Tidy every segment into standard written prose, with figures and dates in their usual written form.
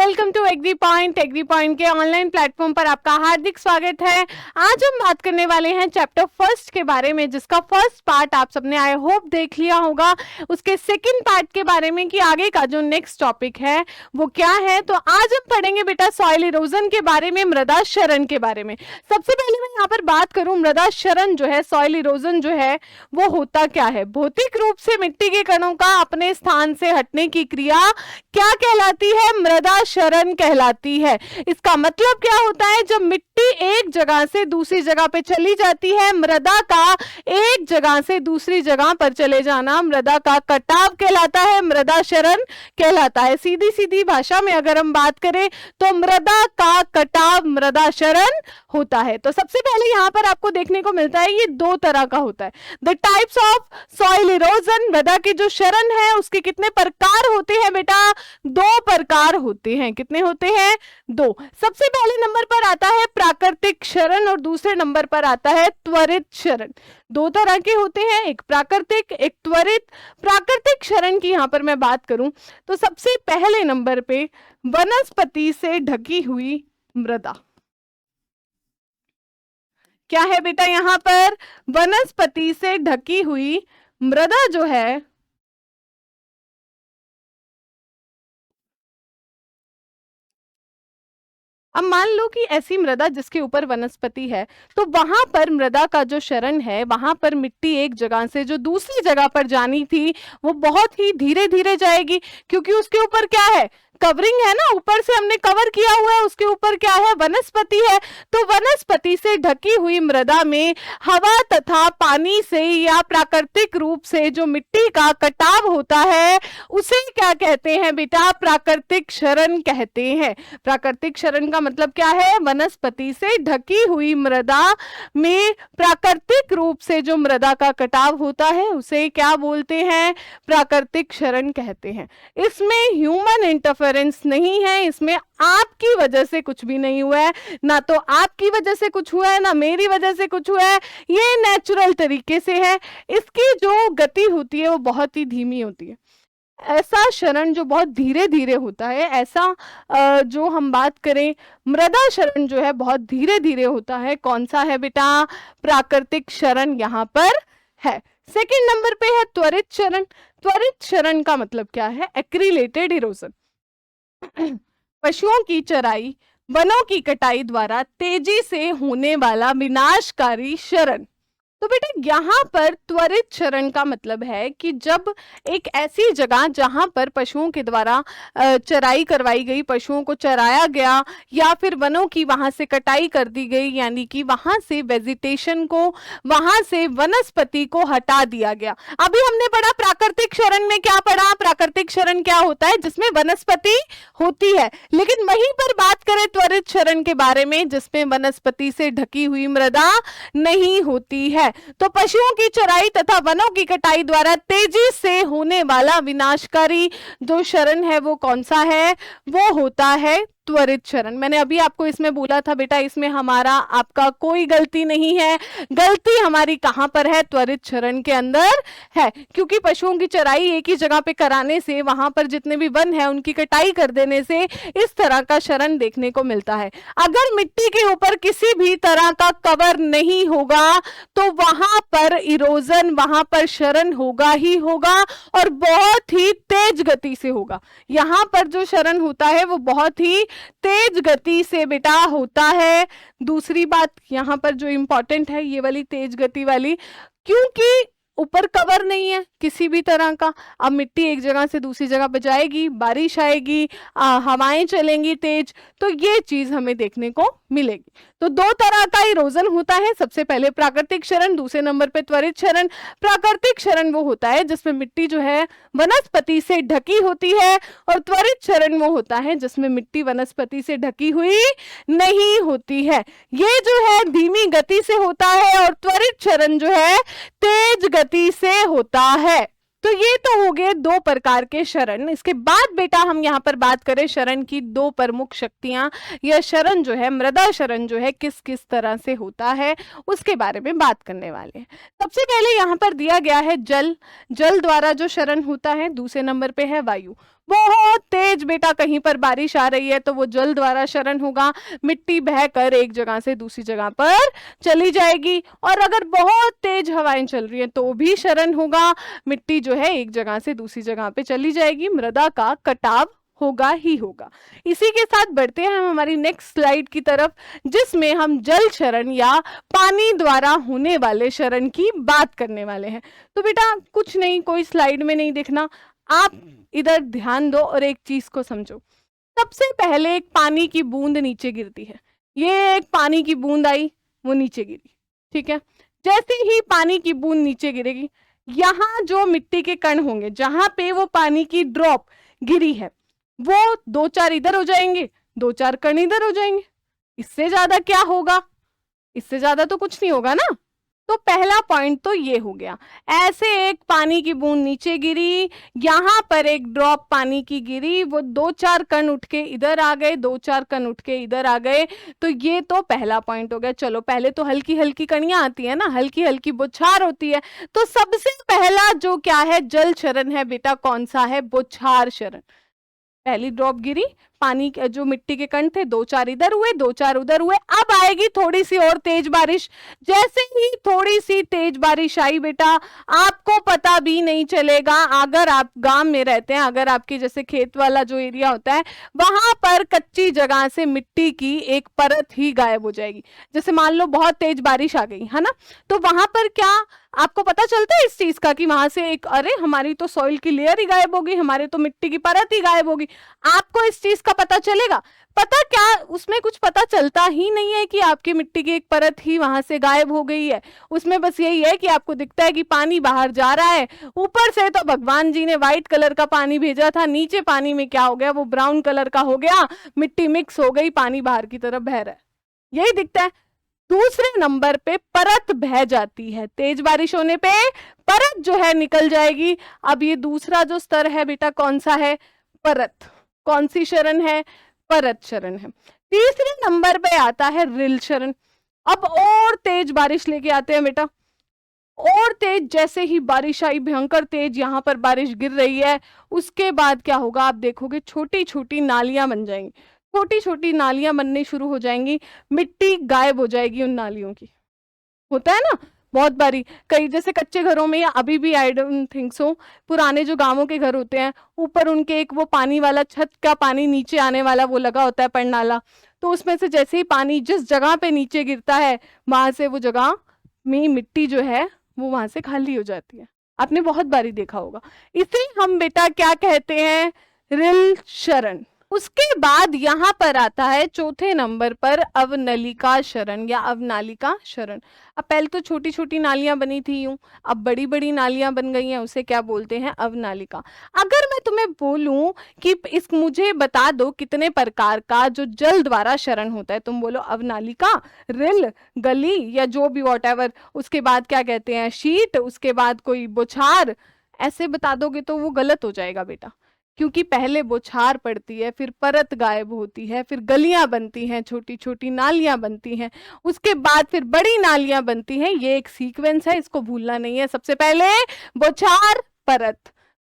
Welcome to Agri Point. Agri Point के online platform पर आपका हार्दिक स्वागत है। आज हम बात करने वाले हैं चैप्टर फर्स्ट के बारे में, जिसका फर्स्ट पार्ट आप सबने आई होप देख लिया होगा। उसके सेकंड पार्ट के बारे में कि आगे का जो नेक्स्ट टॉपिक है वो क्या है। तो आज हम पढ़ेंगे बेटा सॉइल इरोजन के बारे में, मृदा क्षरण के बारे में। सबसे पहले मैं यहाँ पर बात करूं, मृदा क्षरण जो है, सॉइल इरोजन जो है वो होता क्या है। भौतिक रूप से मिट्टी के कणों का अपने स्थान से हटने की क्रिया क्या कहलाती है? मृदा क्षरण कहलाती है। इसका मतलब क्या होता है? जब मिट्टी एक जगह से दूसरी जगह पे चली जाती है, मृदा का एक जगह से दूसरी जगह पर चले जाना मृदा का कटाव कहलाता है, मृदा क्षरण कहलाता है। सीधी सीधी भाषा में अगर हम बात करें तो मृदा का कटाव मृदा क्षरण होता है। तो सबसे पहले यहां पर आपको देखने को मिलता है ये दो तरह का होता है। The types of soil erosion, मृदा की जो क्षरण है उसके कितने प्रकार होते हैं बेटा? दो प्रकार होते हैं। कितने होते हैं? दो। सबसे पहले नंबर पर आता है प्राकृतिक क्षरण और दूसरे नंबर पर आता है त्वरित क्षरण। दो तरह के होते हैं, एक प्राकृतिक एक त्वरित। प्राकृतिक क्षरण की यहां पर मैं बात करूं तो सबसे पहले नंबर पे वनस्पति से ढकी हुई मृदा। क्या है बेटा? यहां पर वनस्पति से ढकी हुई मृदा जो है अब मान लो कि ऐसी मृदा जिसके ऊपर वनस्पति है, तो वहां पर मृदा का जो क्षरण है, वहां पर मिट्टी एक जगह से जो दूसरी जगह पर जानी थी वो बहुत ही धीरे धीरे जाएगी, क्योंकि उसके ऊपर क्या है? कवरिंग है ना, ऊपर से हमने कवर किया हुआ है, उसके ऊपर क्या है? वनस्पति है। तो वनस्पति से ढकी हुई मृदा में हवा तथा पानी से या प्राकृतिक रूप से जो मिट्टी का कटाव होता है उसे क्या कहते हैं बेटा? प्राकृतिक क्षरण कहते हैं। प्राकृतिक क्षरण का मतलब क्या है? वनस्पति से ढकी हुई मृदा में प्राकृतिक रूप से जो मृदा का कटाव होता है उसे क्या बोलते हैं? प्राकृतिक क्षरण कहते हैं। इसमें ह्यूमन इंटरफेरेंस नहीं है, इसमें आपकी वजह से कुछ भी नहीं हुआ है, ना तो आपकी वजह से कुछ हुआ है ना मेरी वजह से कुछ हुआ है, ये नेचुरल तरीके से है। इसकी जो गति होती है वो बहुत ही धीमी होती है। ऐसा क्षरण जो बहुत धीरे धीरे होता है, ऐसा जो हम बात करें मृदा क्षरण जो है बहुत धीरे धीरे होता है। कौन सा है बेटा? प्राकृतिक क्षरण यहाँ पर है। सेकंड नंबर पे है त्वरित क्षरण। त्वरित क्षरण का मतलब क्या है? एक्रीलेटेड इरोजन। पशुओं की चराई, वनों की कटाई द्वारा तेजी से होने वाला विनाशकारी क्षरण। तो बेटा यहाँ पर त्वरित क्षरण का मतलब है कि जब एक ऐसी जगह जहां पर पशुओं के द्वारा चराई करवाई गई, पशुओं को चराया गया या फिर वनों की वहां से कटाई कर दी गई, यानी कि वहां से वेजिटेशन को, वहां से वनस्पति को हटा दिया गया। अभी हमने पढ़ा प्राकृतिक क्षरण में, क्या पढ़ा? प्राकृतिक क्षरण क्या होता है? जिसमें वनस्पति होती है। लेकिन वहीं पर बात करें त्वरित क्षरण के बारे में, जिसमें वनस्पति से ढकी हुई मृदा नहीं होती है। तो पशुओं की चराई तथा वनों की कटाई द्वारा तेजी से होने वाला विनाशकारी जो क्षरण है वो कौन सा है? वो होता है त्वरित क्षरण। मैंने अभी आपको इसमें बोला था बेटा इसमें हमारा आपका कोई गलती नहीं है। गलती हमारी कहां पर है? त्वरित क्षरण के अंदर है, क्योंकि पशुओं की चराई एक ही जगह पे कराने से, वहां पर जितने भी वन है उनकी कटाई कर देने से इस तरह का क्षरण देखने को मिलता है। अगर मिट्टी के ऊपर किसी भी तरह का कवर नहीं होगा तो वहां पर इरोजन, वहां पर क्षरण होगा ही होगा, और बहुत ही तेज गति से होगा। यहां पर जो क्षरण होता है वो बहुत ही तेज गति से बेटा होता है। दूसरी बात यहां पर जो इंपॉर्टेंट है ये वाली तेज गति वाली, क्योंकि ऊपर कवर नहीं है किसी भी तरह का। अब मिट्टी एक जगह से दूसरी जगह पे जाएगी, बारिश आएगी, हवाएं चलेंगी तेज, तो ये चीज हमें देखने को मिलेगी। तो दो तरह का इरोजन होता है। सबसे पहले प्राकृतिक क्षरण, दूसरे नंबर पे त्वरित क्षरण। प्राकृतिक क्षरण वो होता है जिसमें मिट्टी जो है वनस्पति से ढकी होती है, और त्वरित क्षरण वो होता है जिसमें मिट्टी वनस्पति से ढकी हुई नहीं होती है। ये जो है धीमी गति से होता है और त्वरित क्षरण जो है तेज गति से होता है। तो ये तो हो गए दो प्रकार के क्षरण। इसके बाद बेटा हम यहाँ पर बात करें क्षरण की दो प्रमुख शक्तियां, या क्षरण जो है, मृदा क्षरण जो है किस किस तरह से होता है उसके बारे में बात करने वाले हैं। सबसे पहले यहाँ पर दिया गया है जल। जल द्वारा जो क्षरण होता है। दूसरे नंबर पे है वायु। बहुत तेज बेटा कहीं पर बारिश आ रही है तो वो जल द्वारा शरण होगा, मिट्टी बहकर एक जगह से दूसरी जगह पर चली जाएगी। और अगर बहुत तेज हवाएं चल रही है तो भी शरण होगा, मिट्टी जो है एक जगह से दूसरी जगह पे चली जाएगी, मृदा का कटाव होगा ही होगा। इसी के साथ बढ़ते हैं हम हमारी नेक्स्ट स्लाइड की तरफ, जिसमें हम जल शरण या पानी द्वारा होने वाले शरण की बात करने वाले हैं। तो बेटा कुछ नहीं, कोई स्लाइड में नहीं देखना, आप इधर ध्यान दो और एक चीज को समझो। सबसे पहले एक पानी की बूंद नीचे गिरती है, ये एक पानी की बूंद आई, वो नीचे गिरी, ठीक है। जैसे ही पानी की बूंद नीचे गिरेगी, यहाँ जो मिट्टी के कण होंगे, जहां पे वो पानी की ड्रॉप गिरी है, वो 2-4 इधर हो जाएंगे, 2-4 कण इधर हो जाएंगे। इससे ज्यादा क्या होगा? इससे ज्यादा तो कुछ नहीं होगा ना। तो पहला पॉइंट तो ये हो गया, ऐसे एक पानी की बूंद नीचे गिरी, यहाँ पर एक ड्रॉप पानी की गिरी, वो 2-4 कण उठ के इधर आ गए, 2-4 कण उठ के इधर आ गए। तो ये तो पहला पॉइंट हो गया। चलो पहले तो हल्की हल्की कणियां आती है ना, हल्की हल्की बौछार होती है। तो सबसे पहला जो क्या है जल शरण है बेटा, कौन सा है? बौछार शरण। पहली ड्रॉप गिरी, पानी के जो मिट्टी के कण थे 2-4 इधर हुए, 2-4 उधर हुए। अब आएगी थोड़ी सी और तेज बारिश। जैसे ही थोड़ी सी तेज बारिश आई बेटा, आपको पता भी नहीं चलेगा, अगर आप गांव में रहते हैं, अगर आपके जैसे खेत वाला जो एरिया होता है, वहां पर कच्ची जगह से मिट्टी की एक परत ही गायब हो जाएगी। जैसे मान लो बहुत तेज बारिश आ गई है ना, तो वहां पर क्या आपको पता चलता है इस चीज का कि वहां से एक, अरे हमारी तो सॉइल की लेयर ही गायब होगी, हमारे तो मिट्टी की परत ही गायब होगी। आपको इस चीज का पता चलेगा? पता क्या, उसमें कुछ पता चलता ही नहीं है कि आपकी मिट्टी की एक परत ही वहां से गायब हो गई है। उसमें बस यही है कि आपको दिखता है कि पानी बाहर जा रहा है, ऊपर से तो भगवान जी ने व्हाइट कलर का पानी भेजा था, नीचे पानी में क्या हो गया, वो ब्राउन कलर का हो गया, मिट्टी मिक्स हो गई, पानी बाहर की तरफ बह रहा है, यही दिखता है। दूसरे नंबर पे परत बह जाती है, तेज बारिश होने पे परत जो है निकल जाएगी। अब ये दूसरा जो स्तर है बेटा कौन सा है? परत। कौन सी शरण है? परत शरण है। तीसरे नंबर पे आता है रिल शरण। अब और तेज बारिश लेके आते हैं बेटा, और तेज, जैसे ही बारिश आई भयंकर तेज, यहाँ पर बारिश गिर रही है, उसके बाद क्या होगा आप देखोगे, छोटी छोटी नालियां बन जाएंगी, छोटी छोटी नालियां बनने शुरू हो जाएंगी, मिट्टी गायब हो जाएगी उन नालियों की। होता है ना बहुत बारी, कई जैसे कच्चे घरों में, या अभी भी आई डोंट थिंक सो, पुराने जो गांवों के घर होते हैं, ऊपर उनके एक वो पानी वाला, छत का पानी नीचे आने वाला वो लगा होता है परनाला, तो उसमें से जैसे ही पानी जिस जगह पे नीचे गिरता है, वहां से वो जगह में मिट्टी जो है वो वहां से खाली हो जाती है। आपने बहुत बारी देखा होगा। इसे हम बेटा क्या कहते हैं? रिल शरण। उसके बाद यहाँ पर आता है चौथे नंबर पर अवनलिका शरण या अवनालिका शरण। अब पहले तो छोटी छोटी नालियां बनी थी यूं, अब बड़ी बड़ी नालियां बन गई हैं, उसे क्या बोलते हैं? अवनालिका। अगर मैं तुम्हें बोलूं कि इस मुझे बता दो कितने प्रकार का जो जल द्वारा शरण होता है, तुम बोलो अवनालिका, रिल, गली या जो भी वॉटएवर, उसके बाद क्या कहते हैं? शीट, उसके बाद कोई बौछार, ऐसे बता दोगे तो वो गलत हो जाएगा बेटा, क्योंकि पहले बौछार पड़ती है, फिर परत गायब होती है, फिर गलियां बनती हैं, छोटी छोटी नालियां बनती हैं, उसके बाद फिर बड़ी नालियां बनती हैं। ये एक सीक्वेंस है, इसको भूलना नहीं है। सबसे पहले बौछार, परत,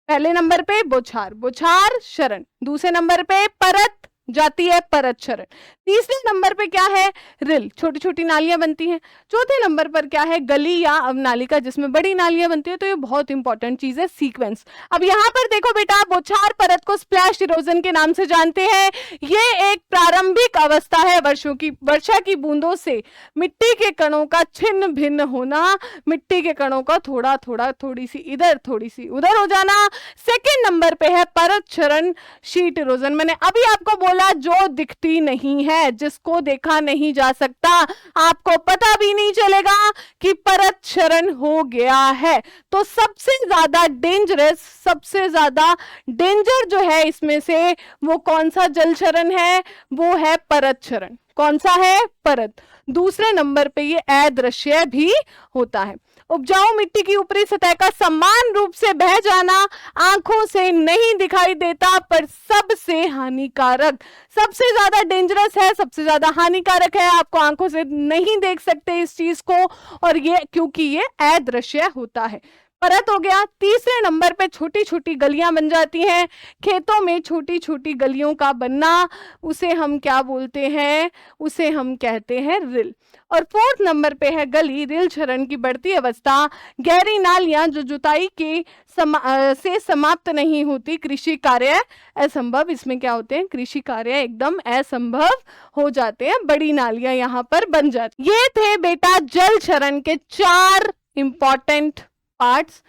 पहले नंबर पे बौछार, बौछार शरण, दूसरे नंबर पे परत जाती है, परत शरण, तीसरे नंबर पे क्या है? रिल, छोटी छोटी नालियां बनती हैं, चौथे नंबर पर क्या है? गली या अवनालिका, जिसमें बड़ी नालियां बनती है। तो ये बहुत इंपॉर्टेंट चीज है, सीक्वेंस। अब यहाँ पर देखो बेटा, बौछार परत को स्प्लैश इरोजन के नाम से जानते हैं। ये एक प्रारंभिक अवस्था है, वर्षा की बूंदों से मिट्टी के कणों का छिन्न भिन्न होना, मिट्टी के कणों का थोड़ा थोड़ा, थोड़ी सी इधर थोड़ी सी उधर हो जाना। सेकेंड नंबर पे है परत शरण, शीट इरोजन। मैंने अभी आपको बोला जो दिखती नहीं है, जिसको देखा नहीं जा सकता, आपको पता भी नहीं चलेगा कि परत शरण हो गया है। तो सबसे ज्यादा डेंजरस, सबसे ज्यादा डेंजर जो है इसमें से, वो कौन सा जल शरण है? वो है परत शरण। कौन सा है? परत। दूसरे नंबर पे ये अदृश्य भी होता है। उपजाऊ मिट्टी की ऊपरी सतह का समान रूप से बह जाना, आंखों से नहीं दिखाई देता पर सबसे हानिकारक, सबसे ज्यादा डेंजरस है, सबसे ज्यादा हानिकारक है। आपको आंखों से नहीं देख सकते इस चीज को, और ये क्योंकि ये अदृश्य होता है। परत हो गया। तीसरे नंबर पे छोटी छोटी गलियां बन जाती हैं, खेतों में छोटी छोटी गलियों का बनना, उसे हम क्या बोलते हैं, उसे हम कहते हैं रिल। और फोर्थ नंबर पे है गली, रिल क्षरण की बढ़ती अवस्था, गहरी नालियां जो जुताई के से समाप्त नहीं होती, कृषि कार्य असंभव, इसमें क्या होते हैं, कृषि कार्य एकदम असंभव हो जाते हैं, बड़ी नालियां यहाँ पर बन जाती। ये थे बेटा जल क्षरण के 4 इंपॉर्टेंट पार्ट्स।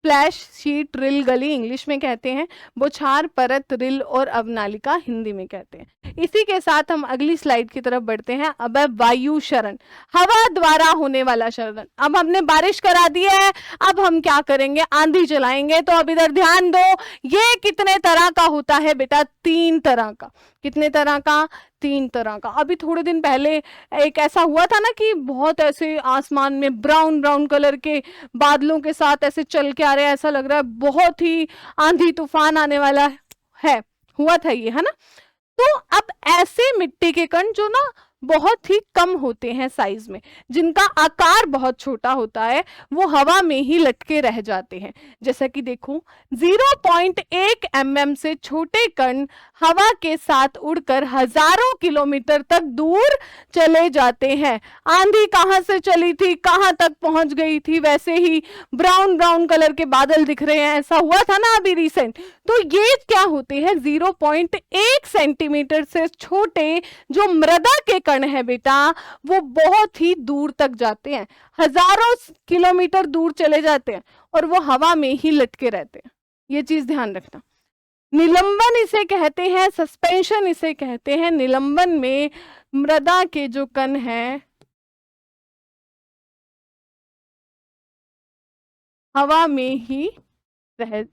फ्लैश, शीट, रिल, गली इंग्लिश में कहते हैं, बौछार, परत, रिल और अवनालिका हिंदी में कहते हैं। इसी के साथ हम अगली स्लाइड की तरफ बढ़ते हैं। अब है वायु क्षरण, हवा द्वारा होने वाला क्षरण। अब हमने बारिश करा दी है, अब हम क्या करेंगे, आंधी चलाएंगे। तो अब इधर ध्यान दो, ये कितने तरह का होता है बेटा, 3 तरह का। कितने तरह का, 3 तरह का। अभी थोड़े दिन पहले एक ऐसा हुआ था ना कि बहुत ऐसे आसमान में ब्राउन ब्राउन कलर के बादलों के साथ ऐसे चल के आ रहे हैं, ऐसा लग रहा है बहुत ही आंधी तूफान आने वाला है, हुआ था ये, है ना। तो अब ऐसे मिट्टी के कण जो ना बहुत ही कम होते हैं साइज में, जिनका आकार बहुत छोटा होता है, वो हवा में ही लटके रह जाते हैं। जैसा कि देखो 0.1 mm से छोटे कण हवा के साथ उड़कर हजारों किलोमीटर तक दूर चले जाते हैं। आंधी कहां से चली थी, कहां तक पहुंच गई थी, वैसे ही ब्राउन ब्राउन कलर के बादल दिख रहे हैं, ऐसा हुआ था ना अभी रिसेंट। तो ये क्या होते हैं, 0.1 सेंटीमीटर से छोटे जो मृदा के कण है बेटा, वो बहुत ही दूर तक जाते हैं, हजारों किलोमीटर दूर चले जाते हैं और वो हवा में ही लटके रहते हैं। ये चीज ध्यान रखना। निलंबन इसे कहते हैं, सस्पेंशन इसे कहते हैं। निलंबन में मृदा के जो कण हैं हवा में ही रह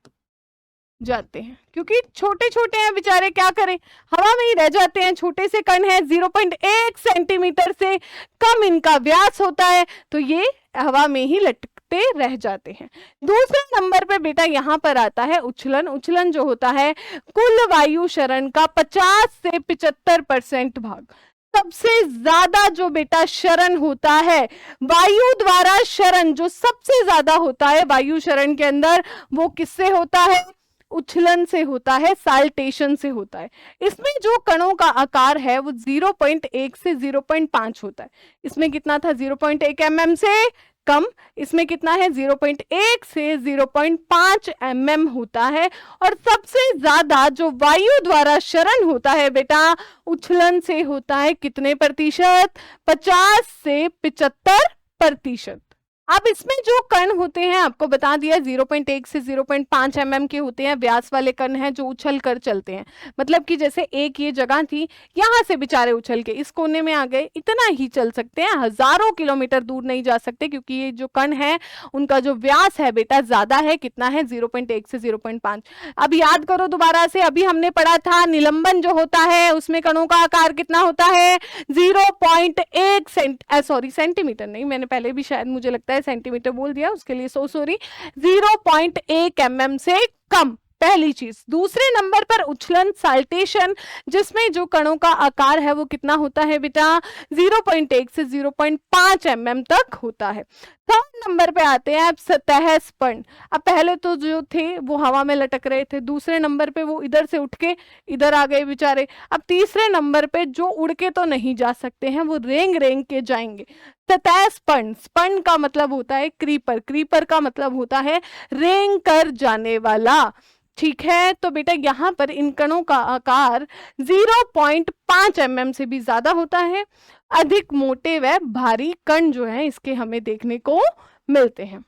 जाते हैं, क्योंकि छोटे छोटे हैं बेचारे, क्या करें, हवा में ही रह जाते हैं। छोटे से कण है, 0.1 सेंटीमीटर से कम इनका व्यास होता है, तो ये हवा में ही लटकते रह जाते हैं। दूसरे नंबर पे बेटा यहाँ पर आता है उछलन। उछलन जो होता है कुल वायु क्षरण का 50 से 75% भाग। सबसे ज्यादा जो बेटा क्षरण होता है, वायु द्वारा क्षरण जो सबसे ज्यादा होता है वायु क्षरण के अंदर, वो किससे होता है, उछलन से होता है, साल्टेशन से होता है। इसमें जो कणों का आकार है वो 0.1 से 0.5 होता है। इसमें कितना था, 0.1 mm से कम, इसमें कितना है, 0.1 से 0.5 mm होता है। और सबसे ज्यादा जो वायु द्वारा क्षरण होता है बेटा, उछलन से होता है, कितने प्रतिशत, 50 से 75%। अब इसमें जो कण होते हैं आपको बता दिया, 0.1 से 0.5 mm के होते हैं, व्यास वाले कण हैं जो उछल कर चलते हैं। मतलब कि जैसे एक ये जगह थी, यहां से बेचारे उछल के इस कोने में आ गए, इतना ही चल सकते हैं, हजारों किलोमीटर दूर नहीं जा सकते, क्योंकि ये जो कण है उनका जो व्यास है बेटा ज्यादा है, कितना है, 0.1 से 0.5। अब याद करो दोबारा से, अभी हमने पढ़ा था निलंबन जो होता है उसमें कणों का आकार कितना होता है, 0.1 सेंटीमीटर नहीं, मैंने पहले भी शायद मुझे लगता है सेंटीमीटर बोल दिया, उसके लिए सो सॉरी, 0.1 mm से कम, पहली चीज। दूसरे नंबर पर उछलन, साल्टेशन, जिसमें जो कणों का आकार है वो कितना होता है बेटा, 0.1 से 0.5 mm तक होता है। थर्ड नंबर पे आते हैं अब सतह स्पंद। अब पहले तो जो थे वो हवा में लटक रहे थे, दूसरे नंबर पे वो इधर से उठ के इधर आ गए बेचारे। अब तीसरे नंबर पे जो उड़ के तो नहीं जा सकते हैं, वो रेंग रेंग के जाएंगे। सतह स्पंद, स्पंद का मतलब होता है क्रीपर, क्रीपर का मतलब होता है रेंग कर जाने वाला। ठीक है, तो बेटा यहाँ पर इन कणों का आकार 0.5 mm से भी ज्यादा होता है। अधिक मोटे व भारी कण जो है इसके हमें देखने को मिलते हैं।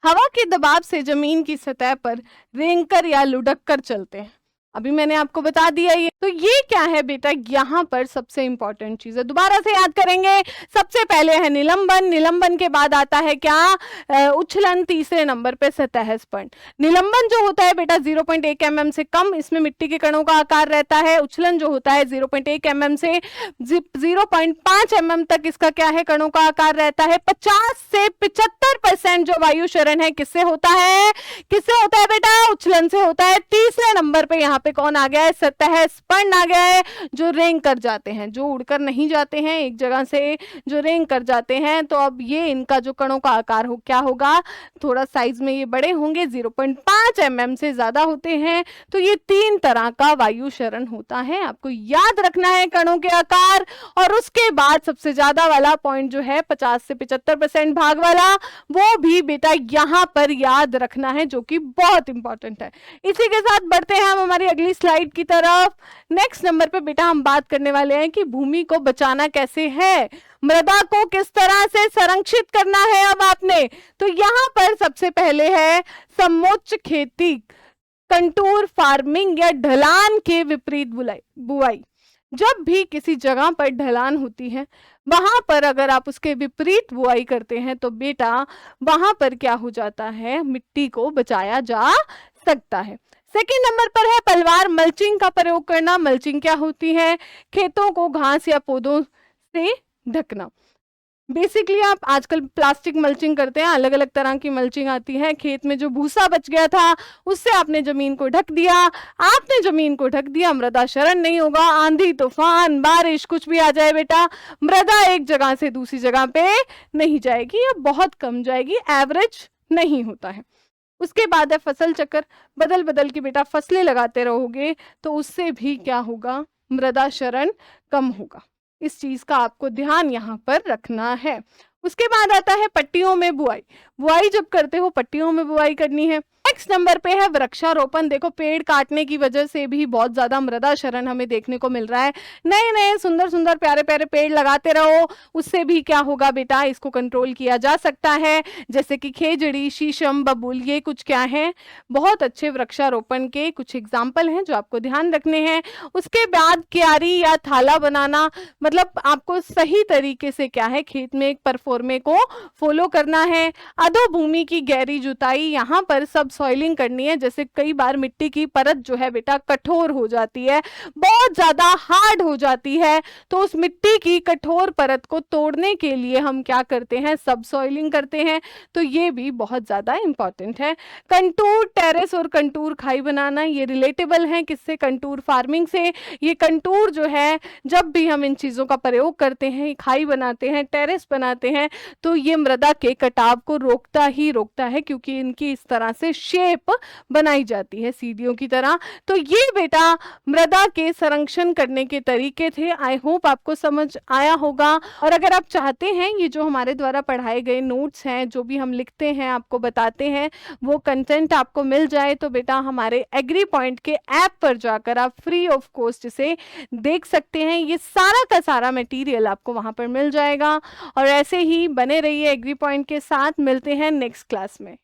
हवा के दबाव से जमीन की सतह पर रेंगकर या लुढ़क कर चलते हैं। अभी मैंने आपको बता दिया ये। तो ये क्या है बेटा, यहाँ पर सबसे इंपॉर्टेंट चीज है, दोबारा से याद करेंगे। सबसे पहले है निलंबन, निलंबन के बाद आता है क्या, उछलन, तीसरे नंबर पे सतह स्पंद। निलंबन जो होता है बेटा 0.1 mm से कम, इसमें मिट्टी के कणों का आकार रहता है। उछलन जो होता है 0.1 mm से 0.5 mm तक इसका क्या है, कणों का आकार रहता है। 50 से 75% जो वायु क्षरण है किससे होता है, किससे होता है बेटा, उछलन से होता है। तीसरे नंबर पे यहाँ पे कौन आ गया है, सतह पर्ण आ गया है, जो रेंग कर जाते हैं, जो उड़कर नहीं जाते हैं एक जगह से, जो रेंग कर जाते हैं। तो अब ये इनका जो कणों का आकार हो क्या होगा, थोड़ा साइज में ये बड़े होंगे, 0.5 mm से ज्यादा होते हैं। तो ये 3 तरह का वायु क्षरण होता है, आपको याद रखना है कणों के आकार। और उसके बाद सबसे ज्यादा वाला पॉइंट जो है 50 से 75% भाग वाला, वो भी बेटा यहाँ पर याद रखना है, जो कि बहुत इंपॉर्टेंट है। इसी के साथ बढ़ते हैं हम हमारी अगली स्लाइड की तरफ। नेक्स्ट नंबर पे बेटा हम बात करने वाले हैं कि भूमि को बचाना कैसे है, मृदा को किस तरह से संरक्षित करना है। अब आपने तो यहाँ पर सबसे पहले है समोच्च खेती, कंटूर फार्मिंग या ढलान के विपरीत बुआई। जब भी किसी जगह पर ढलान होती है, वहां पर अगर आप उसके विपरीत बुआई करते हैं तो बेटा वहां पर क्या हो जाता है, मिट्टी को बचाया जा सकता है। सेकेंड नंबर पर है पलवार मल्चिंग का प्रयोग करना। मल्चिंग क्या होती है, खेतों को घास या पौधों से ढकना। बेसिकली आप आजकल प्लास्टिक मल्चिंग करते हैं, अलग अलग तरह की मल्चिंग आती है। खेत में जो भूसा बच गया था उससे आपने जमीन को ढक दिया, आपने जमीन को ढक दिया, मृदा क्षरण नहीं होगा। आंधी तूफान बारिश कुछ भी आ जाए बेटा, मृदा एक जगह से दूसरी जगह पे नहीं जाएगी या बहुत कम जाएगी, एवरेज नहीं होता है। उसके बाद है फसल चक्र, बदल बदल के बेटा फसलें लगाते रहोगे तो उससे भी क्या होगा, मृदा क्षरण कम होगा। इस चीज का आपको ध्यान यहाँ पर रखना है। उसके बाद आता है पट्टियों में बुआई। बुआई जब करते हो पट्टियों में बुआई करनी है। नेक्स्ट नंबर पे है वृक्षारोपण। देखो पेड़ काटने की वजह से भी बहुत ज्यादा मृदा क्षरण हमें देखने को मिल रहा है। नए नए सुंदर सुंदर प्यारे प्यारे पेड़ लगाते रहो, उससे भी क्या होगा बेटा, इसको कंट्रोल किया जा सकता है। जैसे कि खेजड़ी, शीशम, बबूल, ये कुछ क्या है, बहुत अच्छे वृक्षारोपण के कुछ एग्जाम्पल हैं जो आपको ध्यान रखने हैं। उसके बाद क्यारी या थाला बनाना, मतलब आपको सही तरीके से क्या है, खेत में एक परफॉर्मे को फॉलो करना है। अधो भूमि की गहरी जुताई, यहाँ पर सब सॉइलिंग करनी है। जैसे कई बार मिट्टी की परत जो है बेटा कठोर हो जाती है, बहुत ज्यादा हार्ड हो जाती है, तो उस मिट्टी की कठोर परत को तोड़ने के लिए हम क्या करते हैं, सब सॉइलिंग करते हैं। तो ये भी बहुत ज्यादा इंपॉर्टेंट है। कंटूर टेरेस और कंटूर खाई बनाना, ये रिलेटेबल है किससे, कंटूर फार्मिंग से। ये कंटूर जो है, जब भी हम इन चीजों का प्रयोग करते हैं, खाई बनाते हैं, टेरेस बनाते हैं, तो ये मृदा के कटाव को रोकता ही रोकता है, क्योंकि इनकी इस तरह से शेप बनाई जाती है सीढ़ियों की तरह। तो ये बेटा मृदा के संरक्षण करने के तरीके थे। आई होप आपको समझ आया होगा। और अगर आप चाहते हैं ये जो हमारे द्वारा पढ़ाए गए नोट्स हैं, जो भी हम लिखते हैं आपको बताते हैं, वो कंटेंट आपको मिल जाए तो बेटा हमारे एग्री पॉइंट के ऐप पर जाकर आप फ्री ऑफ कॉस्ट इसे देख सकते हैं। ये सारा का सारा मटेरियल आपको वहां पर मिल जाएगा। और ऐसे ही बने रहिए एग्री पॉइंट के साथ। मिलते हैं नेक्स्ट क्लास में।